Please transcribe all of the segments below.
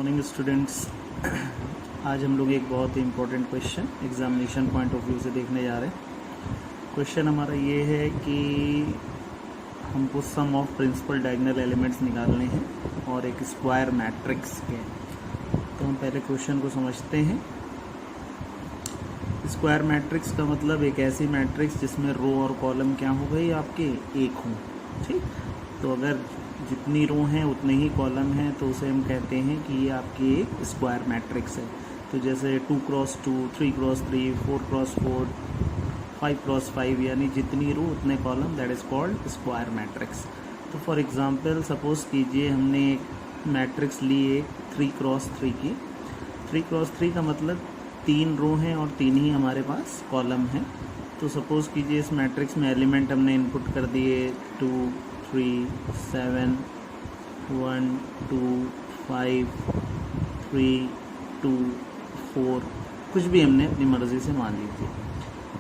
Morning students. आज हम लोग एक बहुत ही important question examination point of view से देखने जा रहे हैं। क्वेश्चन हमारा ये है कि हमको सम ऑफ प्रिंसिपल डायगोनल एलिमेंट्स निकालने हैं और एक स्क्वायर मैट्रिक्स के। तो हम पहले क्वेश्चन को समझते हैं। स्क्वायर मैट्रिक्स का मतलब एक ऐसी मैट्रिक्स जिसमें रो और कॉलम क्या हो गई आपके एक हों। ठीक, तो अगर जितनी रो हैं उतने ही कॉलम हैं तो उसे हम कहते हैं कि ये आपकी एक स्क्वायर मैट्रिक्स है। तो जैसे 2x2, 3x3, 4x4, 5x5 यानी जितनी रो उतने column, that is called square matrix. तो फॉर एग्जांपल सपोज़ कीजिए हमने एक मैट्रिक्स ली एक 3x3 की। 3x3 का मतलब 3 रो हैं और 3 ही हमारे पास कॉलम हैं। तो सपोज़ कीजिए इस मैट्रिक्स में एलिमेंट हमने इनपुट कर दिए 2, 3, 7, 1, 2, 5, 3, 2, 4, कुछ भी हमने अपनी मर्ज़ी से मान लीजिए।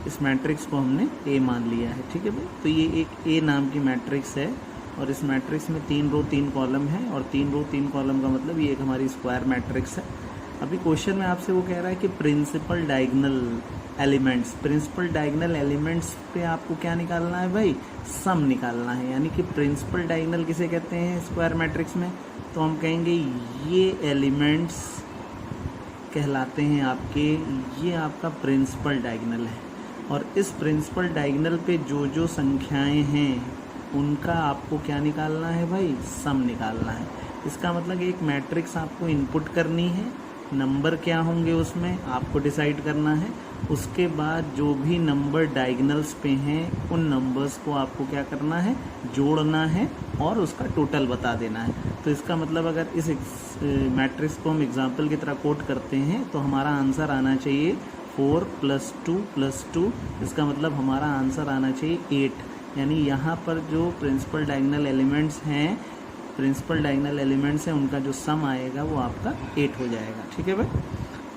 इस मैट्रिक्स को हमने ए मान लिया है। ठीक है भाई, तो ये एक ए नाम की मैट्रिक्स है और इस मैट्रिक्स में 3 रो 3 कॉलम है और 3 रो 3 कॉलम का मतलब ये एक हमारी स्क्वायर मैट्रिक्स है। अभी क्वेश्चन में आपसे वो कह रहा है कि principal diagonal elements, principal diagonal elements पे आपको क्या निकालना है भाई, सम निकालना है। यानी कि प्रिंसिपल डायगोनल किसे कहते हैं स्क्वायर मैट्रिक्स में, तो हम कहेंगे ये एलिमेंट्स कहलाते हैं आपके, ये आपका प्रिंसिपल डायगोनल है। और इस प्रिंसिपल डायगोनल पे जो जो संख्याएं हैं उनका आपको क्या निकालना है भाई, सम निकालना है। इसका मतलब एक मैट्रिक्स आपको इनपुट करनी है, नंबर क्या होंगे उसमें आपको डिसाइड करना है। उसके बाद जो भी नंबर डायगोनल्स पे हैं उन नंबर्स को आपको क्या करना है, जोड़ना है और उसका टोटल बता देना है। तो इसका मतलब अगर इस मैट्रिक्स को हम एग्जांपल की तरह कोट करते हैं तो हमारा आंसर आना चाहिए 4 + 2 + 2। इसका मतलब हमारा आंसर आना चाहिए 8। यानी यहाँ पर जो प्रिंसिपल डायगोनल एलिमेंट्स हैं, प्रिंसिपल डायगोनल एलिमेंट्स हैं, उनका जो सम आएगा वो आपका 8 हो जाएगा। ठीक है भाई,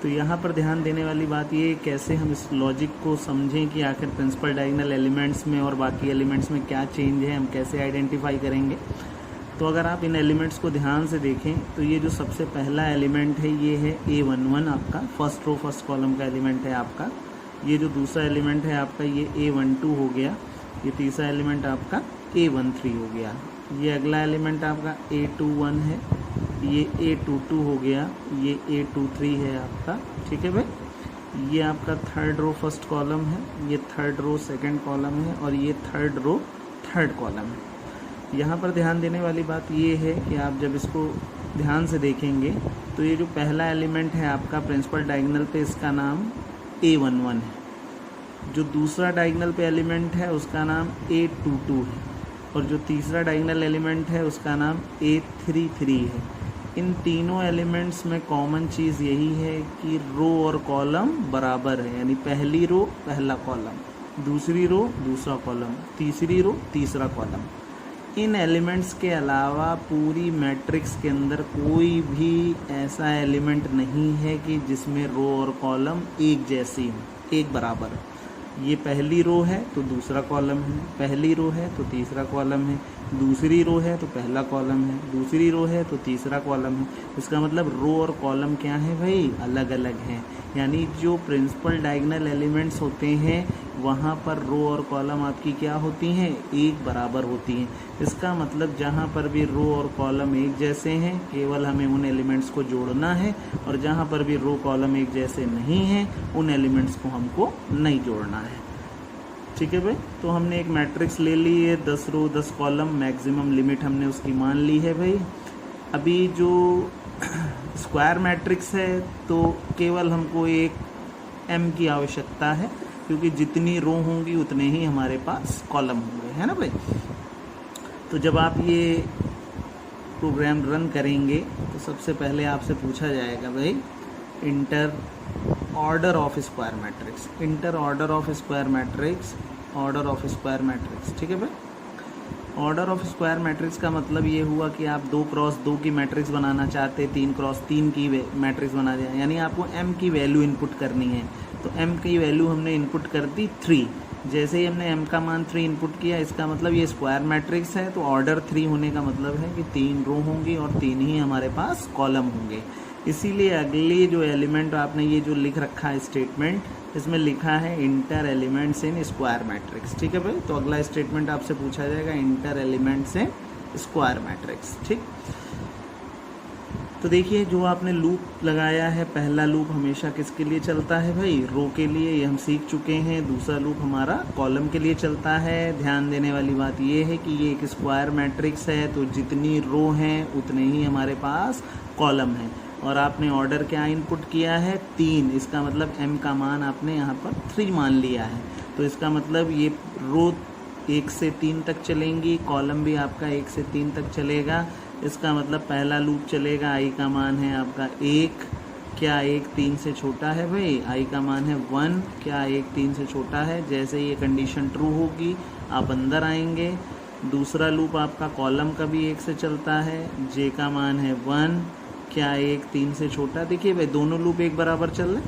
तो यहाँ पर ध्यान देने वाली बात ये कैसे हम इस लॉजिक को समझें कि आखिर प्रिंसिपल डायगोनल एलिमेंट्स में और बाकी एलिमेंट्स में क्या चेंज है, हम कैसे आइडेंटिफाई करेंगे। तो अगर आप इन एलिमेंट्स को ध्यान से देखें तो ये जो सबसे पहला एलिमेंट है ये है A11 आपका, फर्स्ट रो फर्स्ट कॉलम का एलिमेंट है आपका। ये जो दूसरा एलिमेंट है आपका ये A12 हो गया। ये तीसरा एलिमेंट आपका A13 हो गया। ये अगला एलिमेंट आपका A21 है। ये A22 हो गया। ये A23 है आपका। ठीक है भाई, ये आपका थर्ड रो फर्स्ट कॉलम है, ये थर्ड रो सेकंड कॉलम है और ये थर्ड रो थर्ड कॉलम है। यहाँ पर ध्यान देने वाली बात ये है कि आप जब इसको ध्यान से देखेंगे तो ये जो पहला एलिमेंट है आपका प्रिंसिपल डायगोनल पे, इसका नाम A11 है। जो दूसरा डायगोनल पे एलिमेंट है उसका नाम A22 है और जो तीसरा डायगोनल एलिमेंट है उसका नाम A33 है। इन तीनों एलिमेंट्स में कॉमन चीज़ यही है कि रो और कॉलम बराबर है। यानी पहली रो पहला कॉलम, दूसरी रो दूसरा कॉलम, तीसरी रो तीसरा कॉलम। इन एलिमेंट्स के अलावा पूरी मैट्रिक्स के अंदर कोई भी ऐसा एलिमेंट नहीं है कि जिसमें रो और कॉलम एक जैसी हो, एक बराबर। ये पहली रो है तो दूसरा कॉलम है, पहली रो है तो तीसरा कॉलम है, दूसरी रो है तो पहला कॉलम है, दूसरी रो है तो तीसरा कॉलम है। इसका मतलब रो और कॉलम क्या है भाई, अलग अलग हैं। यानी जो प्रिंसिपल डायगोनल एलिमेंट्स होते हैं वहाँ पर रो और कॉलम आपकी क्या होती हैं, एक बराबर होती हैं। इसका मतलब जहाँ पर भी रो और कॉलम एक जैसे हैं केवल हमें उन एलिमेंट्स को जोड़ना है, और जहाँ पर भी रो कॉलम एक जैसे नहीं हैं उन एलिमेंट्स को हमको नहीं जोड़ना है। ठीक है भाई, तो हमने एक मैट्रिक्स ले ली है, 10 रो 10 कॉलम, मैक्सिमम लिमिट हमने उसकी मान ली है भाई। अभी जो स्क्वायर मैट्रिक्स है तो केवल हमको एक m की आवश्यकता है, क्योंकि जितनी रो होंगी उतने ही हमारे पास कॉलम होंगे, है ना भाई। तो जब आप ये प्रोग्राम रन करेंगे तो सबसे पहले आपसे पूछा जाएगा भाई inter order of square matrix, inter order of square matrix, order of square matrix. ठीक है भाई, ऑर्डर ऑफ स्क्वायर मैट्रिक्स का मतलब ये हुआ कि आप 2x2 की मैट्रिक्स बनाना चाहते, 3x3 की मैट्रिक्स बना दिया। यानी आपको m की वैल्यू इनपुट करनी है, तो m की वैल्यू हमने इनपुट कर दी 3। जैसे ही हमने m का मान 3 इनपुट किया, इसका मतलब ये स्क्वायर मैट्रिक्स है, तो ऑर्डर 3 होने का मतलब है कि 3 रो होंगी और 3 ही हमारे पास कॉलम होंगे। इसीलिए अगली जो एलिमेंट आपने ये जो लिख रखा है स्टेटमेंट, इसमें लिखा है inter elements in square matrix. ठीक है भाई, तो अगला स्टेटमेंट आपसे पूछा जाएगा inter elements in square matrix. ठीक, तो देखिए जो आपने लूप लगाया है, पहला लूप हमेशा किसके लिए चलता है भाई, रो के लिए, ये हम सीख चुके हैं। दूसरा लूप हमारा कॉलम के लिए चलता है। ध्यान देने वाली बात ये है कि ये एक स्क्वायर मैट्रिक्स है, तो जितनी रो हैं उतने ही हमारे पास कॉलम है। और आपने ऑर्डर क्या इनपुट किया है, 3। इसका मतलब m का मान आपने यहाँ पर 3 मान लिया है। तो इसका मतलब ये रो 1 से 3 तक चलेंगी, कॉलम भी आपका 1 से 3 तक चलेगा। इसका मतलब पहला लूप चलेगा, i का मान है आपका 1, क्या 1 3 से छोटा है भाई, i का मान है 1, क्या 1 3 से छोटा है। जैसे ये कंडीशन ट्रू होगी आप अंदर आएंगे। दूसरा लूप आपका कॉलम का भी 1 से चलता है, j का मान है 1, क्या 1 3 से छोटा। देखिए भाई दोनों लूप एक बराबर चल रहे,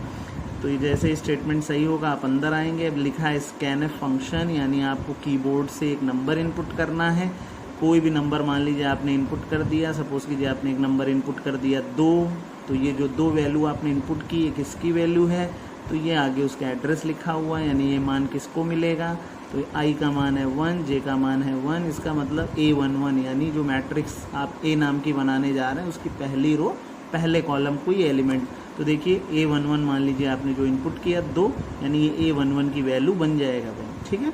तो ये जैसे स्टेटमेंट सही होगा आप अंदर आएंगे। अब लिखा है स्कैनफ फंक्शन, यानी आपको कीबोर्ड से एक नंबर इनपुट करना है। कोई भी नंबर मान लीजिए आपने इनपुट कर दिया, सपोज कीजिए आपने एक नंबर इनपुट कर दिया 2, तो ये जो 2 वैल्यू आपने इनपुट की ये किसकी वैल्यू है, तो ये आगे उसका एड्रेस लिखा हुआ है, यानी ये मान किसको मिलेगा, तो i का मान है 1, j का मान है 1। इसका मतलब A11 यानी जो मैट्रिक्स आप A नाम की बनाने जा रहे हैं उसकी पहली रो पहले कॉलम को ये एलिमेंट, तो देखिए A11 मान लीजिए आपने जो इनपुट किया 2, यानी ये A11 की वैल्यू बन जाएगा भाई। ठीक है,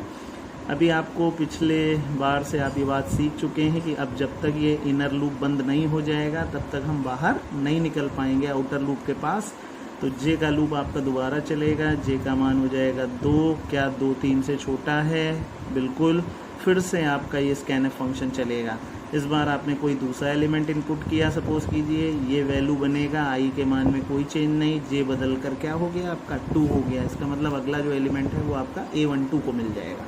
अभी आपको पिछले बार से आप ये बात सीख चुके हैं कि अब जब तक ये इनर लूप बंद नहीं हो जाएगा तब तक हम बाहर नहीं निकल पाएंगे आउटर लूप के पास। तो जे का लूप आपका दोबारा चलेगा, जे का मान हो जाएगा 2, क्या 2 3 से छोटा है, बिल्कुल। फिर से आपका ये स्कैनफ फंक्शन चलेगा। इस बार आपने कोई दूसरा एलिमेंट इनपुट किया, सपोज कीजिए ये वैल्यू बनेगा, आई के मान में कोई चेंज नहीं, जे बदल कर क्या हो गया आपका 2 हो गया। इसका मतलब अगला जो एलिमेंट है वो आपका A12 को मिल जाएगा।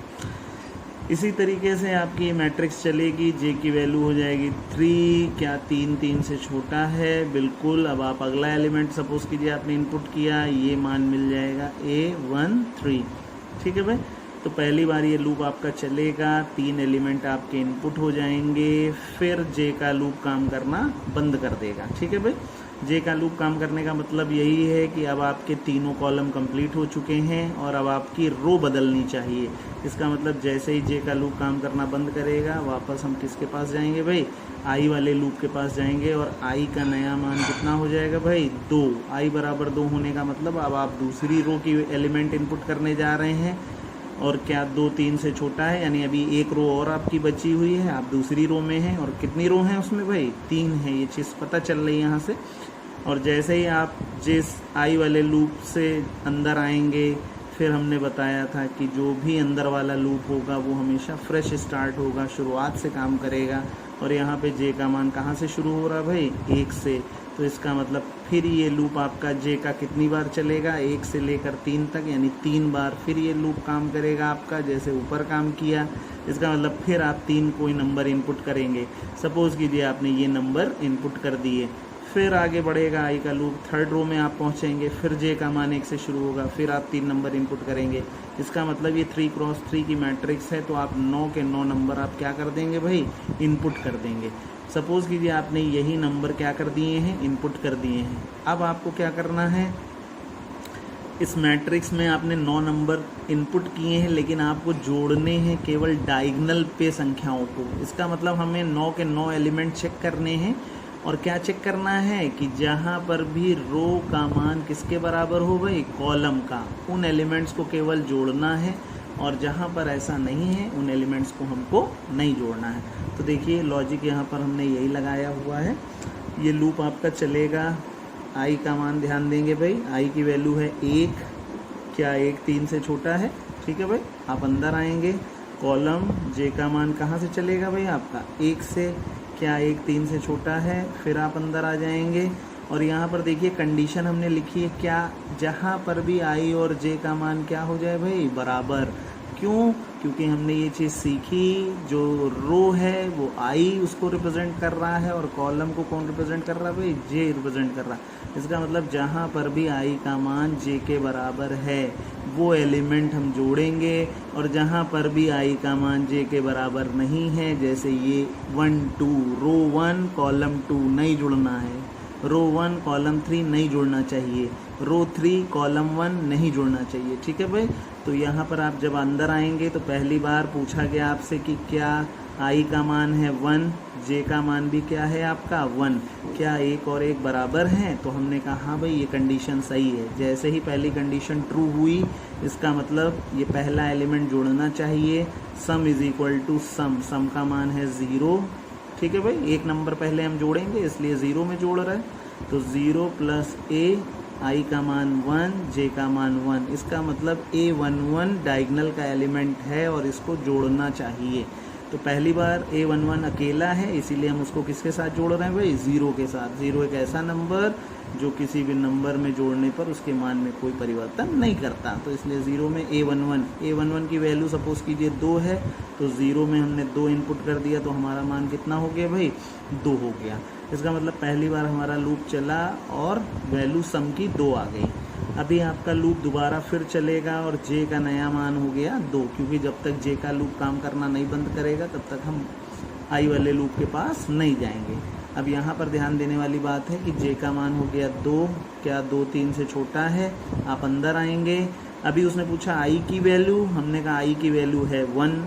इसी तरीके से आपकी मैट्रिक्स चलेगी, जे की वैल्यू हो जाएगी 3, क्या 3 3 से छोटा है, बिल्कुल। अब आप अगला एलिमेंट सपोज कीजिए आपने इनपुट किया, ये मान मिल जाएगा A13। ठीक है भाई, तो पहली बार ये लूप आपका चलेगा, 3 एलिमेंट आपके इनपुट हो जाएंगे, फिर जे का लूप काम करना बंद कर देगा। ठीक है भाई, जे का लूप काम करने का मतलब यही है कि अब आपके तीनों कॉलम कंप्लीट हो चुके हैं और अब आपकी रो बदलनी चाहिए। इसका मतलब जैसे ही जे का लूप काम करना बंद करेगा वापस हम किसके पास जाएंगे भाई, आई वाले लूप के पास जाएंगे, और आई का नया मान कितना हो जाएगा भाई 2। आई बराबर 2 होने का मतलब अब आप दूसरी रो की एलिमेंट इनपुट करने जा रहे हैं, और क्या 2 3 से छोटा है, यानी अभी एक रो और आपकी बची हुई है, आप दूसरी रो में हैं। और कितनी रो हैं उसमें भाई, 3 है, ये चीज़ पता चल रही है यहाँ से। और जैसे ही आप जिस आई वाले लूप से अंदर आएंगे, फिर हमने बताया था कि जो भी अंदर वाला लूप होगा वो हमेशा फ्रेश स्टार्ट होगा, शुरुआत से काम करेगा। और यहाँ पे जे का मान कहाँ से शुरू हो रहा है भाई, 1 से। तो इसका मतलब फिर ये लूप आपका जे का कितनी बार चलेगा, 1 से लेकर 3 तक, यानी 3 बार फिर ये लूप काम करेगा आपका, जैसे ऊपर काम किया। इसका मतलब फिर आप 3 कोई नंबर इनपुट करेंगे, सपोज़ कीजिए आपने ये नंबर इनपुट कर दिए, फिर आगे बढ़ेगा आई का लूप, 3rd रो में आप पहुंचेंगे, फिर जे का मान 1 से शुरू होगा, फिर आप 3 नंबर इनपुट करेंगे। इसका मतलब ये 3x3 की मैट्रिक्स है, तो आप 9 के 9 नंबर आप क्या कर देंगे भाई, इनपुट कर देंगे। सपोज़ कीजिए आपने यही नंबर क्या कर दिए हैं, इनपुट कर दिए हैं। अब आपको क्या करना है, इस मैट्रिक्स में आपने 9 नंबर इनपुट किए हैं, लेकिन आपको जोड़ने हैं केवल डायगोनल पे संख्याओं को। इसका मतलब हमें 9 के 9 एलिमेंट चेक करने हैं, और क्या चेक करना है कि जहाँ पर भी रो का मान किसके बराबर हो भाई, कॉलम का, उन एलिमेंट्स को केवल जोड़ना है, और जहाँ पर ऐसा नहीं है उन एलिमेंट्स को हमको नहीं जोड़ना है। तो देखिए लॉजिक यहाँ पर हमने यही लगाया हुआ है। ये लूप आपका चलेगा, आई का मान ध्यान देंगे भाई, आई की वैल्यू है 1, क्या 1 3 से छोटा है। ठीक है भाई, आप अंदर आएंगे, कॉलम जे का मान कहाँ से चलेगा भाई आपका, 1 से, क्या 1 3 से छोटा है, फिर आप अंदर आ जाएंगे। और यहाँ पर देखिए कंडीशन हमने लिखी है क्या, जहाँ पर भी आई और जे का मान क्या हो जाए भाई, बराबर। क्यों, क्योंकि हमने ये चीज़ सीखी, जो रो है वो आई उसको रिप्रेजेंट कर रहा है, और कॉलम को कौन रिप्रेजेंट कर रहा है भाई, जे रिप्रेजेंट कर रहा है। इसका मतलब जहाँ पर भी आई का मान जे के बराबर है वो एलिमेंट हम जोड़ेंगे, और जहाँ पर भी आई का मान जे के बराबर नहीं है, जैसे ये 1 2 रो 1 कॉलम 2 नहीं जुड़ना है, रो 1 कॉलम 3 नहीं जुड़ना चाहिए, रो 3 कॉलम 1 नहीं जुड़ना चाहिए। ठीक है भाई। तो यहाँ पर आप जब अंदर आएंगे तो पहली बार पूछा गया आपसे कि क्या आई का मान है 1, जे का मान भी क्या है आपका 1, क्या एक और एक बराबर हैं? तो हमने कहा हाँ भाई ये कंडीशन सही है। जैसे ही पहली कंडीशन ट्रू हुई, इसका मतलब ये पहला एलिमेंट जुड़ना चाहिए। सम इज इक्वल टू सम, सम का मान है 0। ठीक है भाई, एक नंबर पहले हम जोड़ेंगे इसलिए 0 में जोड़ रहे हैं। तो 0 प्लस ए, आई का मान 1, जे का मान 1, इसका मतलब A11 डायगोनल का एलिमेंट है और इसको जोड़ना चाहिए। तो पहली बार A11 अकेला है, इसीलिए हम उसको किसके साथ जोड़ रहे हैं भाई? 0 के साथ। 0 एक ऐसा नंबर जो किसी भी नंबर में जोड़ने पर उसके मान में कोई परिवर्तन नहीं करता, तो इसलिए 0 में A11 की वैल्यू सपोज कीजिए 2 है, तो 0 में हमने 2 इनपुट कर दिया तो हमारा मान कितना हो गया भाई? 2 हो गया। इसका मतलब पहली बार हमारा लूप चला और वैल्यू सम की 2 आ गई। अभी आपका लूप दोबारा फिर चलेगा और जे का नया मान हो गया 2, क्योंकि जब तक जे का लूप काम करना नहीं बंद करेगा तब तक हम आई वाले लूप के पास नहीं जाएंगे। अब यहाँ पर ध्यान देने वाली बात है कि जे का मान हो गया 2, क्या 2 3 से छोटा है? आप अंदर आएंगे। अभी उसने पूछा आई की वैल्यू, हमने कहा आई की वैल्यू है 1।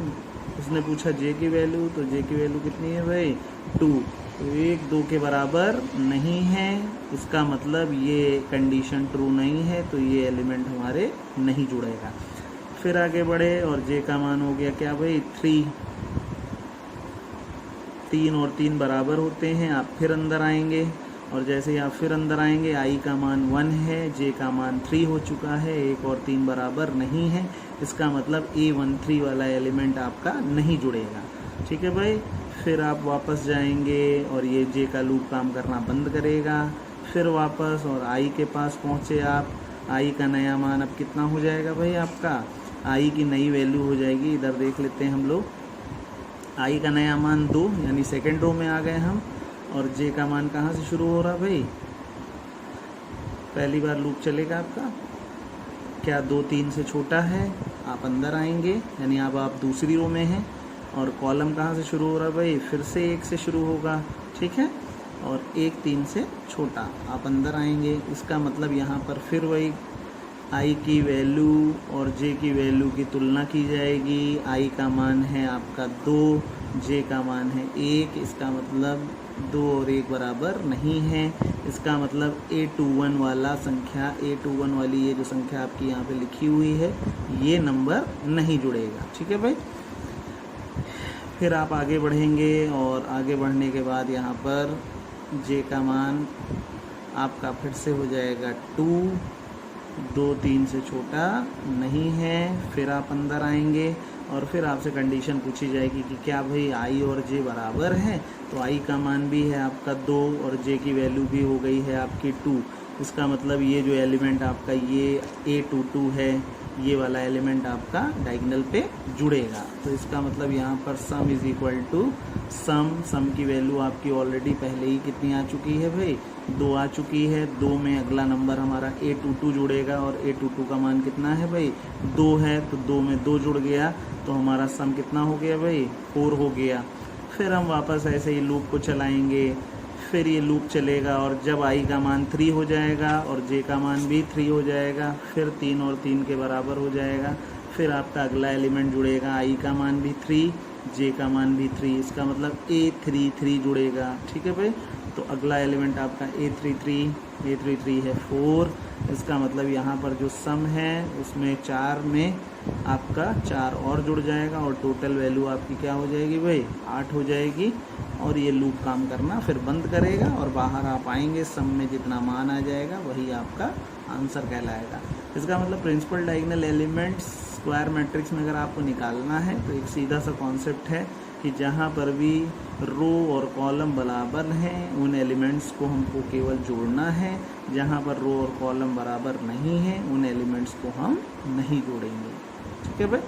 उसने पूछा जे की वैल्यू, तो जे की वैल्यू कितनी है भाई? 2। तो 1 2 के बराबर नहीं है, इसका मतलब ये कंडीशन ट्रू नहीं है, तो ये एलिमेंट हमारे नहीं जुड़ेगा। फिर आगे बढ़े और जे का मान हो गया क्या भाई? 3। 3 और 3 बराबर होते हैं। आप फिर अंदर आएंगे और जैसे ही आप फिर अंदर आएंगे, आई का मान 1 है, जे का मान 3 हो चुका है, 1 और 3 बराबर नहीं है, इसका मतलब A13 वाला एलिमेंट आपका नहीं जुड़ेगा। ठीक है भाई। फिर आप वापस जाएंगे और ये जे का लूप काम करना बंद करेगा। फिर वापस और आई के पास पहुँचे आप, आई का नया मान अब कितना हो जाएगा भाई आपका? आई की नई वैल्यू हो जाएगी, इधर देख लेते हैं हम लोग। आई का नया मान 2, यानी सेकेंड रो में आ गए हम। और जे का मान कहाँ से शुरू हो रहा भाई? पहली बार लूप चलेगा आपका, क्या 2 3 से छोटा है? आप अंदर आएंगे, यानी अब आप दूसरी रो में हैं। और कॉलम कहाँ से शुरू हो रहा भाई? फिर से 1 से शुरू होगा। ठीक है। और 1 3 से छोटा, आप अंदर आएंगे। इसका मतलब यहाँ पर फिर वही आई की वैल्यू और जे की वैल्यू की तुलना की जाएगी। आई का मान है आपका 2, जे का मान है 1, इसका मतलब 2 और 1 बराबर नहीं है। इसका मतलब A21 वाला संख्या, A21 वाली ये जो संख्या आपकी यहाँ पे लिखी हुई है, ये नंबर नहीं जुड़ेगा। ठीक है भाई। फिर आप आगे बढ़ेंगे और आगे बढ़ने के बाद यहाँ पर जे का मान आपका फिर से हो जाएगा 2, 2 3 से छोटा नहीं है। फिर आप अंदर आएंगे और फिर आपसे कंडीशन पूछी जाएगी कि क्या भाई आई और जे बराबर हैं? तो आई का मान भी है आपका 2 और जे की वैल्यू भी हो गई है आपकी 2। इसका मतलब ये जो एलिमेंट आपका ये A22 है, ये वाला एलिमेंट आपका डायगोनल पे जुड़ेगा। तो इसका मतलब यहाँ पर सम इज इक्वल टू सम, सम की वैल्यू आपकी ऑलरेडी पहले ही कितनी आ चुकी है भाई? 2 आ चुकी है। 2 में अगला नंबर हमारा A22 जुड़ेगा और A22 का मान कितना है भाई? 2 है, तो 2 में 2 जुड़ गया, तो हमारा सम कितना हो गया भाई? 4 हो गया। फिर हम वापस ऐसे ही लूप को चलाएंगे। फिर ये लूप चलेगा और जब आई का मान 3 हो जाएगा और जे का मान भी 3 हो जाएगा, फिर 3 और 3 के बराबर हो जाएगा। फिर आपका अगला एलिमेंट जुड़ेगा, आई का मान भी 3, जे का मान भी 3, इसका मतलब A33 जुड़ेगा। ठीक है भाई। तो अगला एलिमेंट आपका A33 है 4। इसका मतलब यहाँ पर जो सम है उसमें 4 में आपका 4 और जुड़ जाएगा और टोटल वैल्यू आपकी क्या हो जाएगी भाई? 8 हो जाएगी। और ये लूप काम करना फिर बंद करेगा और बाहर आप आएंगे, सम में जितना मान आ जाएगा वही आपका आंसर कहलाएगा। इसका मतलब principal diagonal elements square matrix में अगर आपको निकालना है तो एक सीधा सा कॉन्सेप्ट है कि जहाँ पर भी रो और कॉलम बराबर हैं उन एलिमेंट्स को हमको केवल जोड़ना है, जहाँ पर रो और कॉलम बराबर नहीं हैं उन एलिमेंट्स को हम नहीं जोड़ेंगे। ठीक है भाई।